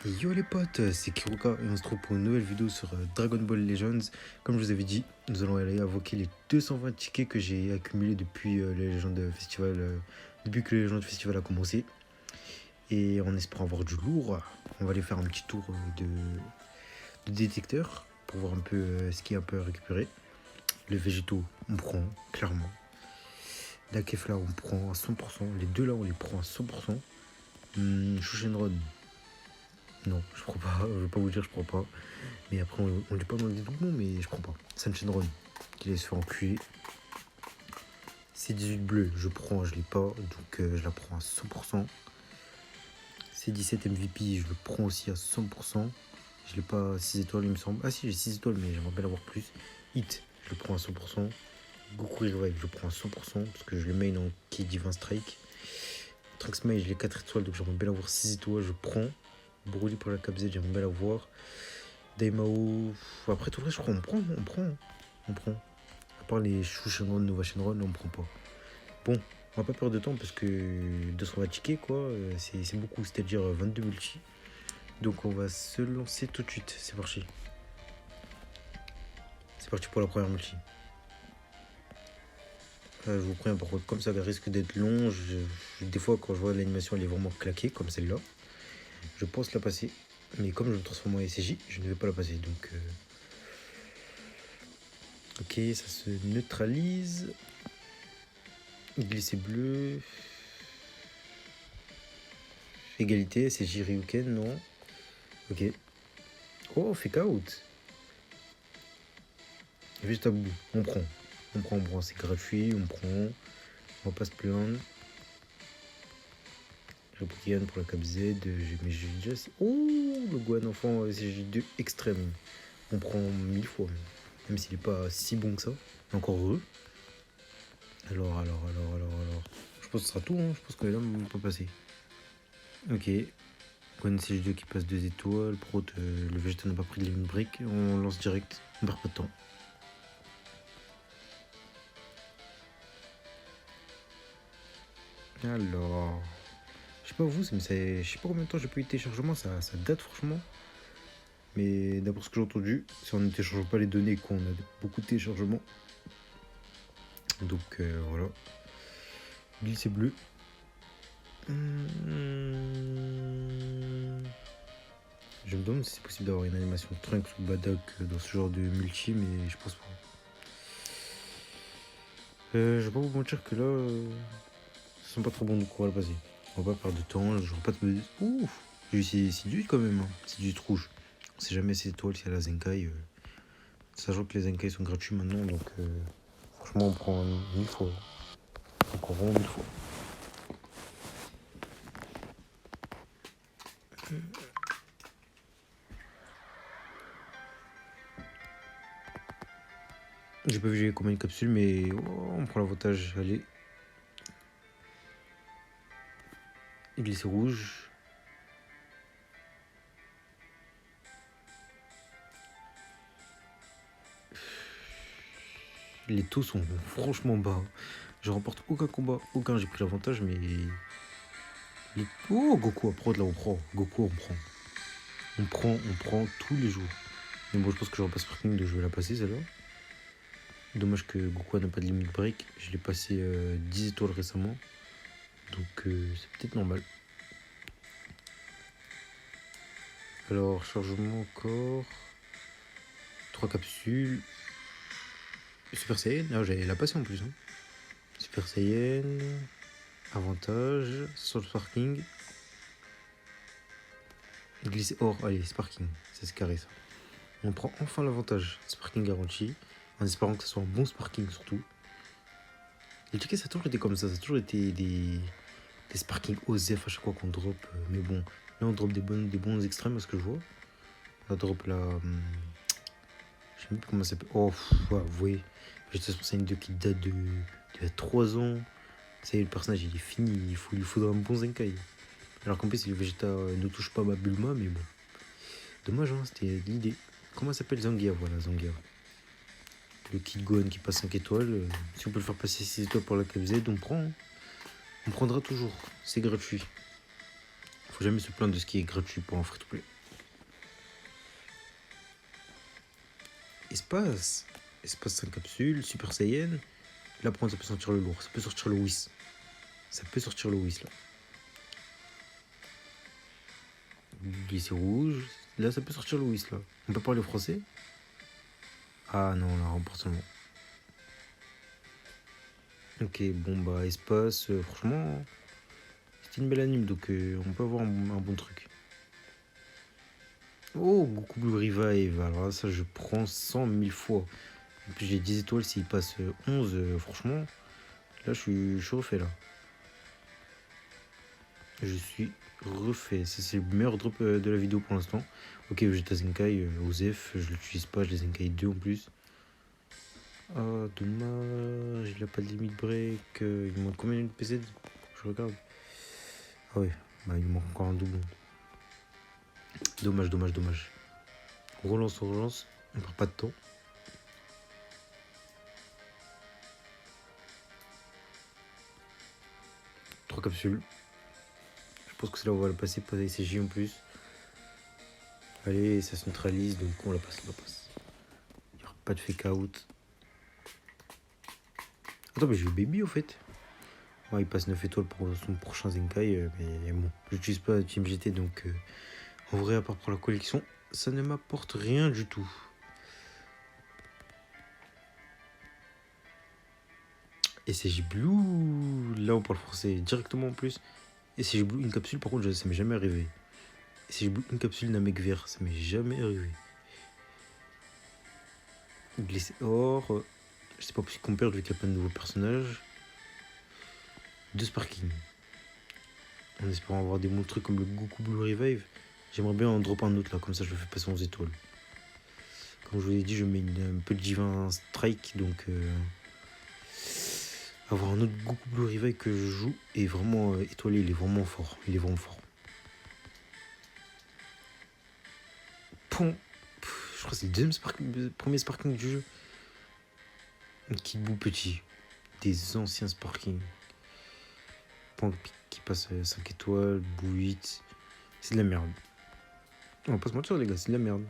Et yo les potes, c'est Kiruka et on se trouve pour une nouvelle vidéo sur Dragon Ball Legends. Comme je vous avais dit, nous allons aller invoquer les 220 tickets que j'ai accumulés depuis le Legend Festival, depuis que le Legend Festival a commencé. Et en espérant avoir du lourd, on va aller faire un petit tour de détecteur pour voir un peu ce qui est un peu à récupérer. Les végétaux, on prend clairement. La Kefla, on prend à 100%. Les deux là, on les prend à 100%. Shusenron, non, je prends pas, je vais pas vous dire je prends pas. Mais après on l'est pas dans le dédoublement, mais je prends pas. Shenron, qui laisse faire enculer. C18 bleu, je prends, je l'ai pas, donc je la prends à 100%. C17 MVP, je le prends aussi à 100%. Je l'ai pas à 6 étoiles, il me semble. Ah si, j'ai 6 étoiles, mais j'aimerais bien l'avoir plus. Hit, je le prends à 100%. Goku Revive, je le prends à 100%, parce que je le main en Key Divin Strike. Trunks Mail, je l'ai 4 étoiles, donc j'aimerais bien l'avoir 6 étoiles, je prends. Broly pour la Cap Z, j'aimerais bien l'avoir. Daimao, après tout le reste, je crois on prend. À part les Shu Shenron, Nova Shenron, on prend pas. Bon, on va pas perdre de temps parce que 220 tickets, quoi, c'est beaucoup, c'est-à-dire 22 multi. Donc on va se lancer tout de suite, c'est parti. C'est parti pour la première multi. Je vous préviens, par contre, comme ça risque d'être long, des fois quand je vois l'animation elle est vraiment claquée, comme celle-là, je pense la passer. Mais comme je me transforme en SCJ, je ne vais pas la passer, donc... Ok, ça se neutralise. Glissé bleu. Égalité, c'est Jiryuken, non? Ok. Oh, fake out. Juste à bout. On prend. C'est gratuit, on prend. On va pas se plaindre. J'ai Pokémon pour la Cap Z. Mais j'ai déjà. Oh, le Gohan enfant CG2 extrême. On prend 1000 fois. Même s'il est pas si bon que ça. Encore heureux. Alors. Je pense que ce sera tout, hein. Je pense que là, on peut passer. Ok. Gohan CG2 qui passe 2 étoiles. Prot, le végétal n'a pas pris de limit break. On lance direct. On perd pas de temps. Alors. Je sais pas vous, mais je sais pas combien de temps j'ai pas eu de téléchargement. Ça date franchement. Mais d'après ce que j'ai entendu, si on ne télécharge pas les données, qu'on a beaucoup de téléchargements. Donc voilà. Glissé bleu. Je me demande si c'est possible d'avoir une animation Trunks ou Badak dans ce genre de multi, mais je pense pas. Je vais pas vous mentir que là, ça sent pas trop bon, donc on va le passer. On va pas perdre de temps, je vais pas te... Ouf, j'ai eu 6 du quand même, hein. 6 du rouge. On sait jamais ces étoiles, si y a la Zenkai. Sachant que les Zenkai sont gratuits maintenant, donc franchement on prend 1000 fois. Encore vraiment 1000 fois. J'ai pas vu j'ai combien de capsules, mais oh, on prend l'avantage. Allez. Glissé rouge. Les taux sont franchement bas. Je remporte aucun combat, aucun. J'ai pris l'avantage, mais... Oh, Goku à prod, là, on prend. Goku, on prend. On prend tous les jours. Mais bon, je pense que j'aurai pas Sparking, donc je vais la passer, celle-là. Dommage que Goku n'a pas de limit break. Je l'ai passé 10 étoiles récemment. Donc, c'est peut-être normal. Alors, chargement encore. 3 capsules. Super Saiyan. Ah, j'allais la passer en plus. Hein. Super Saiyan. Avantage. Soul Sparking. Glisser or. Allez, Sparking. Ça c'est carré ça. On prend enfin l'avantage. Sparking garanti. En espérant que ce soit un bon Sparking surtout. Les tickets ça a toujours été comme ça. Ça a toujours été des Sparking OZF à chaque fois qu'on drop. Mais bon, là on drop des bons extrêmes à ce que je vois. On drop la... je sais même plus comment ça s'appelle. Oh, ouais, vous voyez. J'étais sur scène 2 qui date de 3 ans. Ça y est, le personnage il est fini. Il lui faudra un bon Zenkai. Alors qu'en plus, le Vegeta ne touche pas ma Bulma, mais bon. Dommage, hein, c'était l'idée. Comment s'appelle Zangia? Voilà, Zangia. Le Kid Gohan qui passe 5 étoiles. Si on peut le faire passer 6 étoiles pour la KFZ, on prend. Hein. On prendra toujours. C'est gratuit. Faut jamais se plaindre de ce qui est gratuit pour un free-to-play. Espace. Espace 5 capsules, Super Saiyan. Là, pour moi, ça peut sortir le lourd. Ça peut sortir le Whis. Ça peut sortir le Whis, là. Lycée rouge. Là, ça peut sortir le Whis, là. On peut parler français? Ah non, là, remboursement. Ok, bon, bah, espace, franchement, c'était une belle anime, donc on peut avoir un bon truc. Oh, Goku Blue Revive. Alors là, ça, je prends 100 000 fois. En plus, j'ai 10 étoiles. S'il passe 11, franchement, là, je suis refait, là. Je suis refait. C'est le meilleur drop de la vidéo pour l'instant. Ok, Vegeta Zenkai, Osef, je l'utilise pas. Je les Zenkai 2 en plus. Ah, dommage. Il a pas de limite break. Il manque combien de PZ? Je regarde. Ah ouais, bah, il manque encore un doublon. Dommage, dommage, dommage. On relance, on relance. On perd pas de temps. Trois capsules. Je pense que c'est là où on va le passer, pas ACJ en plus. Allez, ça se neutralise, donc on la passe, on la passe. Il n'y aura pas de fake out. Attends, mais j'ai eu Baby au fait. Ouais, il passe 9 étoiles pour son prochain Zenkai, mais bon, j'utilise pas Team GT, donc en vrai, à part pour la collection, ça ne m'apporte rien du tout. SCJ Blue, là on parle français directement en plus. SCJ Blue, une capsule, par contre, ça m'est jamais arrivé. SCJ Blue, une capsule Namek vert, ça m'est jamais arrivé. Glissé or, je sais pas possible qu'on perde vu qu'il y a plein de nouveaux personnages. 2 Sparking. En espérant avoir des bons trucs comme le Goku Blue Revive. J'aimerais bien en drop un autre là, comme ça je le fais passer 11 étoiles. Comme je vous l'ai dit, je mets un peu de J20 Strike, donc avoir un autre Goku Blue Revive que je joue est vraiment étoilé, il est vraiment fort. Il est vraiment fort. Pon. Je crois que c'est le premier Sparking du jeu. Un Kid Buu petit. Des anciens Sparking. Pon qui passe 5 étoiles, Buu 8. C'est de la merde. On va pas se mentir les gars, c'est de la merde.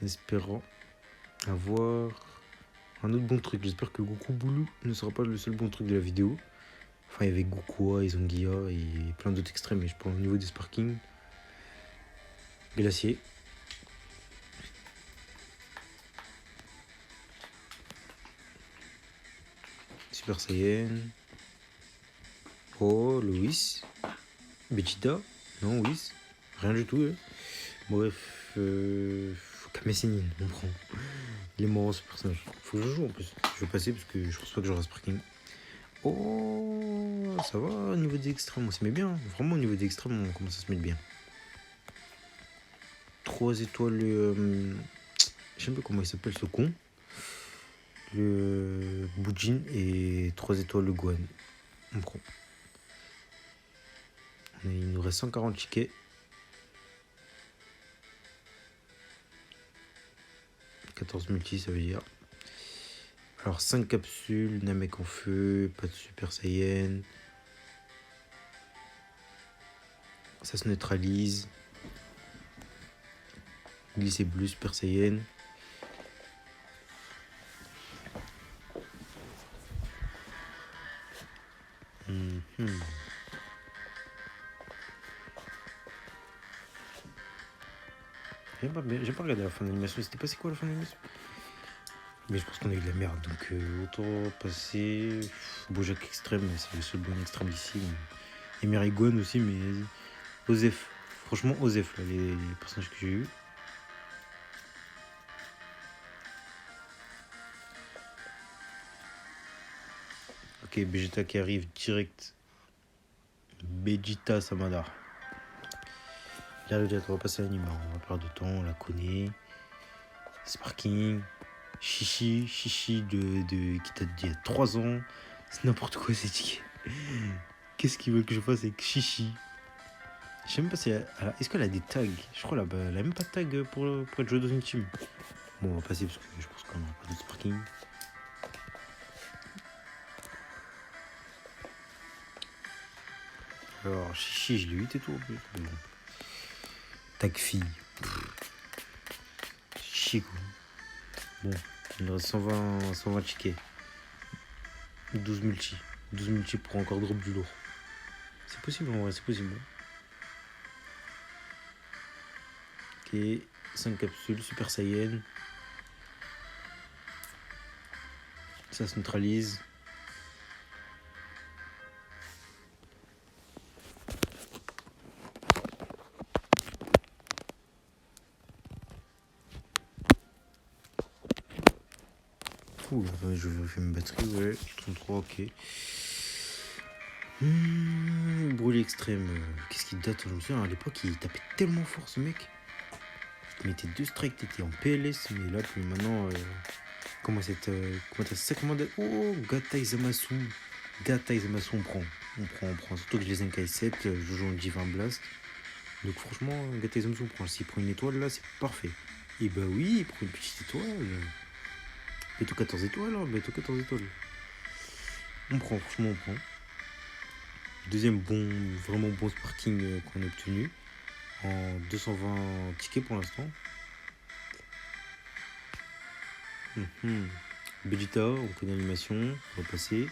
En espérant avoir un autre bon truc. J'espère que Goku Blue ne sera pas le seul bon truc de la vidéo. Enfin, il y avait Goku, Izangia et plein d'autres extrêmes. Mais je prends au niveau des Sparking. Glacier. Super Saiyan. Oh, Loïs. Vegeta. Non, Whis. Rien du tout. Bref. Kame Sennin, on prend. Il est mort ce personnage. Faut que je joue en plus. Je vais passer parce que je pense pas que j'aurai Sparking. Oh, ça va au niveau des extrêmes, on se met bien. Vraiment au niveau des extrêmes, on commence à se mettre bien. 3 étoiles. Je sais pas comment il s'appelle ce con. Le Bujin et 3 étoiles le Gohan. On prend. Il nous reste 140 tickets. 14 multi, ça veut dire. Alors 5 capsules, Namek en feu, pas de Super Saiyan. Ça se neutralise. Glissé bleu, Super Saiyan. J'ai pas regardé la fin de l'animation. C'était passé quoi la fin de l'animation? Mais je pense qu'on a eu de la merde. Donc autant passer. Bojack Extrême, c'est le seul bon extrême ici. Et Mirai Gohan aussi, mais vas-y. Osef. Franchement, Osef, là, les personnages que j'ai eu. Ok, Vegeta qui arrive direct. Vegeta Samada. Il arrive direct, on va passer à l'anime. On va perdre de temps, on la connaît. Sparking. Chichi qui date d'il y a 3 ans. C'est n'importe quoi ces tickets. Qu'est-ce qu'ils veulent que je fasse avec Chichi? Je sais même pas si est-ce qu'elle a des tags? Je crois là-bas, elle a même pas de tag pour être jouée dans une team. Bon, on va passer parce que je pense qu'on aura pas de Sparking. Alors, Chichi, je l'ai 8 et tout en plus. Tag fille. chier quoi. Bon, il me reste 120 tickets. 12 multi. 12 multi pour encore drop du lourd. C'est possible en vrai, c'est possible. Ok, 5 capsules, Super Saiyan. Ça se neutralise. Ouh, attendez, je vérifie ma batterie, ouais, 33, ok. Brûlé extrême, qu'est-ce qu'il date? Je me souviens, à l'époque, il tapait tellement fort ce mec. Il mettait 2 strikes, t'étais en PLS, mais là, puis maintenant, comment t'as ça commandé? Oh, Gata Izamasu. Gata Izamasu, on prend. On prend. Surtout que je les Zenkai 7, je joue en Divin Blast. Donc franchement, Gata Izamasu, on prend. S'il prend une étoile, là, c'est parfait. Et bah oui, il prend une petite étoile. Bientôt 14 étoiles, hein, bientôt 14 étoiles. On prend, franchement, on prend. Deuxième vraiment bon sparking qu'on a obtenu. En 220 tickets pour l'instant. Vegeta, on connaît l'animation, on va passer.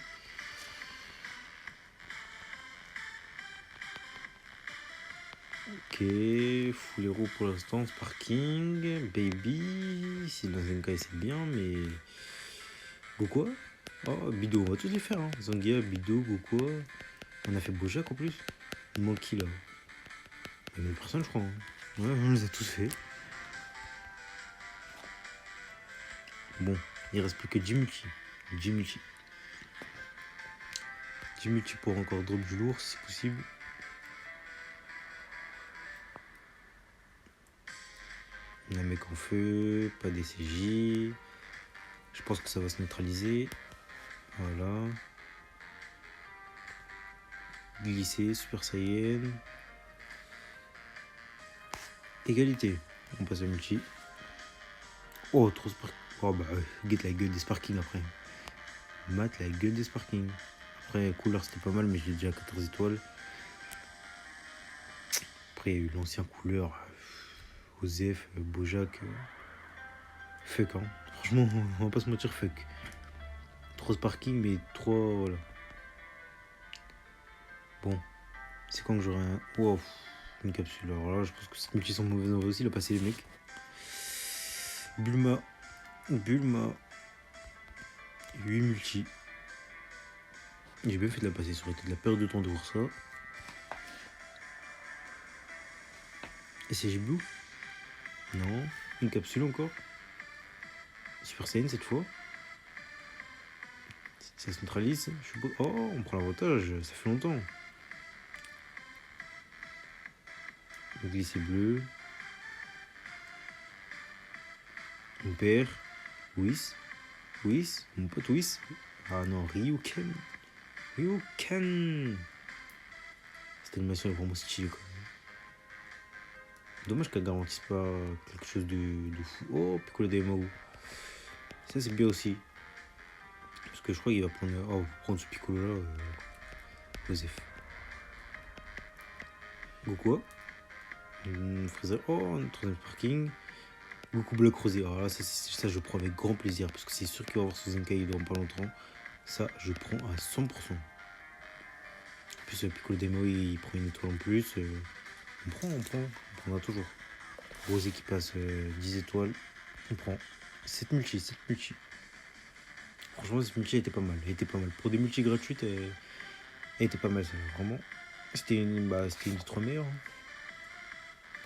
Ok, full héros pour l'instant, Sparking, Baby, si dans Zenkai c'est bien, mais... Goku. Oh, Bido, on va tous les faire, hein. Zangia, Bido, Goku. On a fait Bojack en plus. Il manque qui là? Il y a une personne, je crois. Hein. Ouais, on les a tous fait. Bon, il reste plus que 10 multi. 10 multi. 10 multi pour encore drop du lourd si possible. Un mec en feu, pas DCJ. Je pense que ça va se neutraliser. Voilà. Glisser, Super Saiyan. Égalité. On passe à multi. Oh, trop sparking. Oh bah ouais, guette la gueule des sparking après. Mat la gueule des sparking. Après, couleur c'était pas mal, mais je l'ai déjà à 14 étoiles. Après, il y a eu l'ancien couleur. Osef, Bojack. Fuck, hein. Franchement, on va pas se mentir, fuck. Trop sparking, mais trop. Voilà. Bon. C'est quand que j'aurai un. Wow, une capsule. Alors là, je pense que ces multis sont mauvaises. On va aussi la passer, les mecs. Bulma. 8 multi. J'ai bien fait de la passer, ça aurait été de la perte de temps de voir ça. Et c'est Blue? Non. Une capsule encore. Super Saiyan cette fois. Ça se neutralise. Oh, on prend l'avantage, ça fait longtemps. Le glissé bleu. Mon père. Whis. Mon pote Whis. Ah non, Ryuken. Cette animation est vraiment stylée quand même. Dommage qu'elle garantisse pas quelque chose de fou. Oh, Piccolo Daimao. Ça c'est bien aussi. Parce que je crois qu'il va prendre. Oh, prendre ce Piccolo là. Joseph. Goku. Freezer. Oh, un troisième parking. Goku Black Rosé. Alors là, ça, je prends avec grand plaisir. Parce que c'est sûr qu'il va y avoir ce Zenkai dans pas longtemps. Ça, je prends à 100%. En plus, Piccolo Daimao, il prend une étoile en plus. On prendra toujours. Rosé qui passe 10 étoiles. On prend 7 multi. Franchement, cette multi était pas mal. Pour des multis gratuites, elle était pas mal, ça. Vraiment. C'était une des 3 meilleures.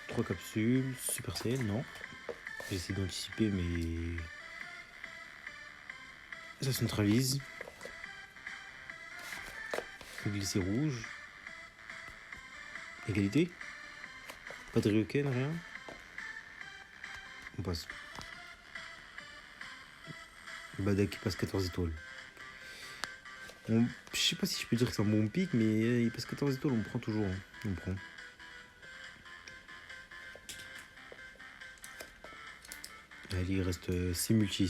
3 capsules. Super Saiyan, non. J'essaie d'anticiper, mais. Ça se neutralise. Glissé rouge. Égalité. Pas de Ryuken, rien. On passe. Bada qui passe 14 étoiles. Je sais pas si je peux dire que c'est un bon pic, mais il passe 14 étoiles, on prend toujours. Hein. On prend. Allez, il reste 6 multi.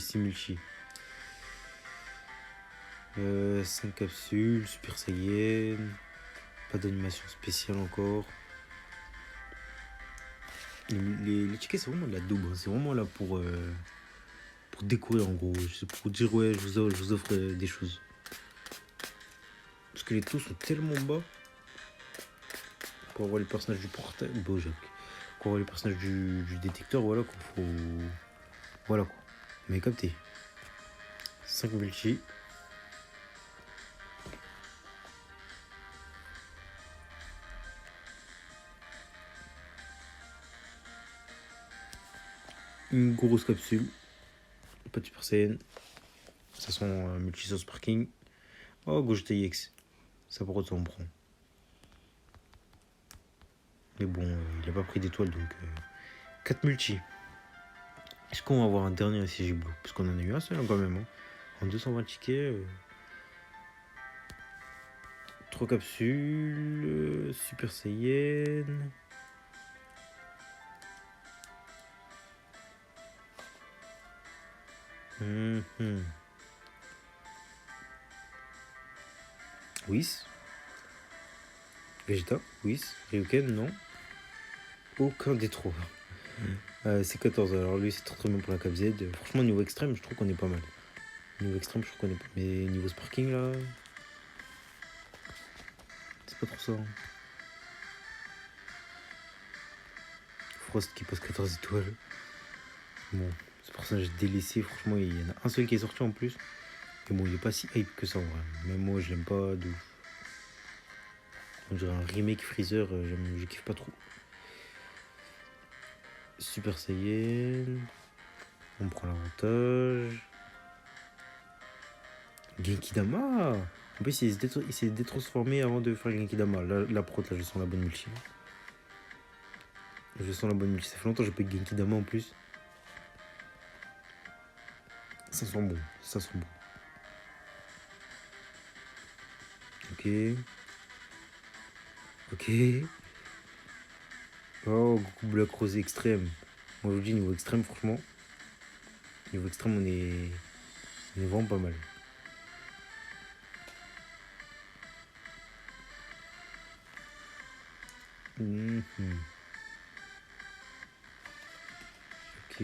5 capsules, Super Saiyan. Pas d'animation spéciale encore. Les tickets, c'est vraiment de la daube. Hein. C'est vraiment là pour découvrir en gros. C'est pour dire ouais, je vous offre des choses. Parce que les taux sont tellement bas pour avoir les personnages du portail. Beau Jacques. Pour avoir les personnages du détecteur, voilà quoi. Faut. Voilà quoi. Mais capté. 5 multi. Une grosse capsule. Pas de Super Saiyan. Ça sent multi sauce parking. Oh, gauche TX. Ça pour autant on prend. Mais bon, il a pas pris d'étoile donc. 4 multi. Est-ce qu'on va avoir un dernier SCJ Blue? Parce qu'on en a eu un seul hein, quand même. Hein. En 220 tickets. 3 capsules. Super Saiyan. Whis. Vegeta. Whis. Ryuken, non. Aucun des trois. C'est 14. Alors lui, c'est très bien pour la Cap Z. Franchement, niveau extrême, je trouve qu'on est pas mal. Niveau extrême, je trouve qu'on est pas mal. Mais niveau sparking, là. C'est pas trop ça. Hein. Frost qui passe 14 étoiles. Bon, ce personnage délaissé, franchement, il y en a un seul qui est sorti en plus. Mais bon, il est pas si hype que ça en vrai. Même moi, je l'aime pas de ouf. On dirait un remake Freezer, je kiffe pas trop. Super Saiyan. On prend l'avantage. Genkidama. En plus, il s'est détransformé avant de faire Genkidama. La prot, là, je sens la bonne multi. Je sens la bonne multi. Ça fait longtemps que j'ai pas eu Genkidama en plus. Ça sent bon. Ça sent bon. Ok. Ok. Oh, Goku Black Rose extrême. Moi, je vous dis, niveau extrême, franchement. Niveau extrême, on est vraiment pas mal. Ok.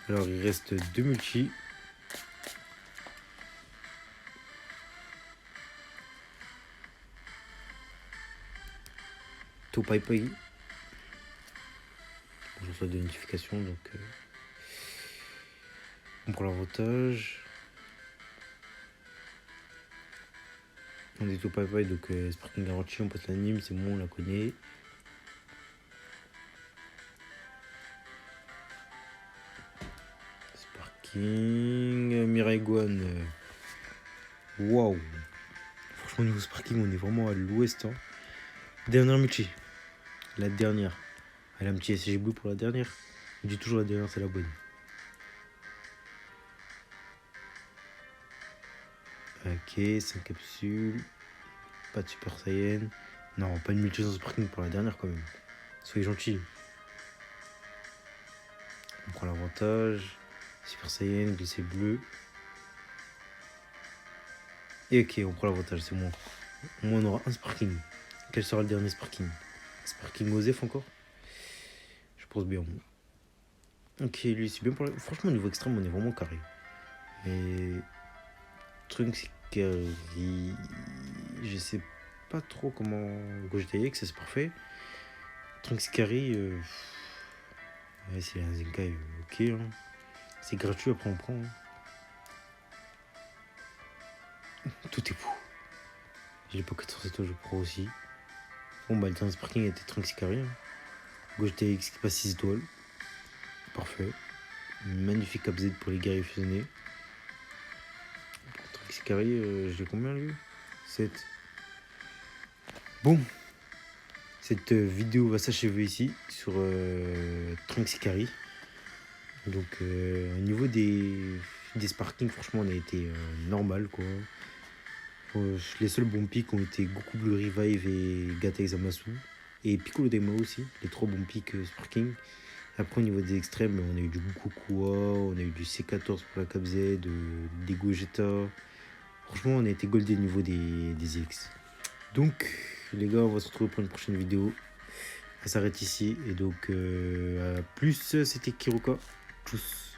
Alors, il reste 2 multi. Pai Pai. Je reçois des notifications, donc on prend l'avantage. On est Pai Pai, donc Sparking garanti, on passe l'anime, c'est bon, on la connaît. Sparking, Mirai Gohan. Waouh! Franchement, niveau Sparking, on est vraiment à l'ouest. Hein. Dernière multi. La dernière. Elle a un petit SG Blue pour la dernière. Je dis toujours la dernière, c'est la bonne. Ok, 5 capsules. Pas de Super Saiyan. Non, pas de multi sans Sparking pour la dernière quand même. Soyez gentils. On prend l'avantage. Super Saiyan, glissé bleu. Et ok, on prend l'avantage, c'est bon. Au moins on aura un Sparking. Quel sera le dernier Sparking? Sparking Osef encore? Je pense bien. Ok, lui c'est bien pour la... Franchement, au niveau extrême, on est vraiment carré. Mais. Trunks Carry. Je sais pas trop comment. Gogeta X, c'est parfait. Trunks Carry. Ouais, c'est un Zenkai, ok. Hein. C'est gratuit, après on prend. Hein. Tout est beau. J'ai pas 14 étoiles, je prends aussi. Bon, bah, le dernier Sparking était Trunks Carry. Hein. Gogeta X qui passe 6 étoiles. Parfait. Magnifique Cap Z pour les guerriers fusionnés. Trunks Carry, je l'ai combien lui? 7. Bon. Cette vidéo va s'achever ici sur Trunks Carry. Donc au niveau des Sparking, franchement on a été normal quoi. Les seuls bons pics ont été Goku Blue Revive et Gata Zamasu. Et Piccolo Daima aussi, les 3 bons pics Sparking. Après au niveau des extrêmes, on a eu du Goku Kua, on a eu du C14 pour la Cap Z, des Gogeta. Franchement on a été goldé au niveau des EX. Donc les gars, on va se retrouver pour une prochaine vidéo. Elle s'arrête ici. Et donc, plus, c'était Kiruka. Tchuss.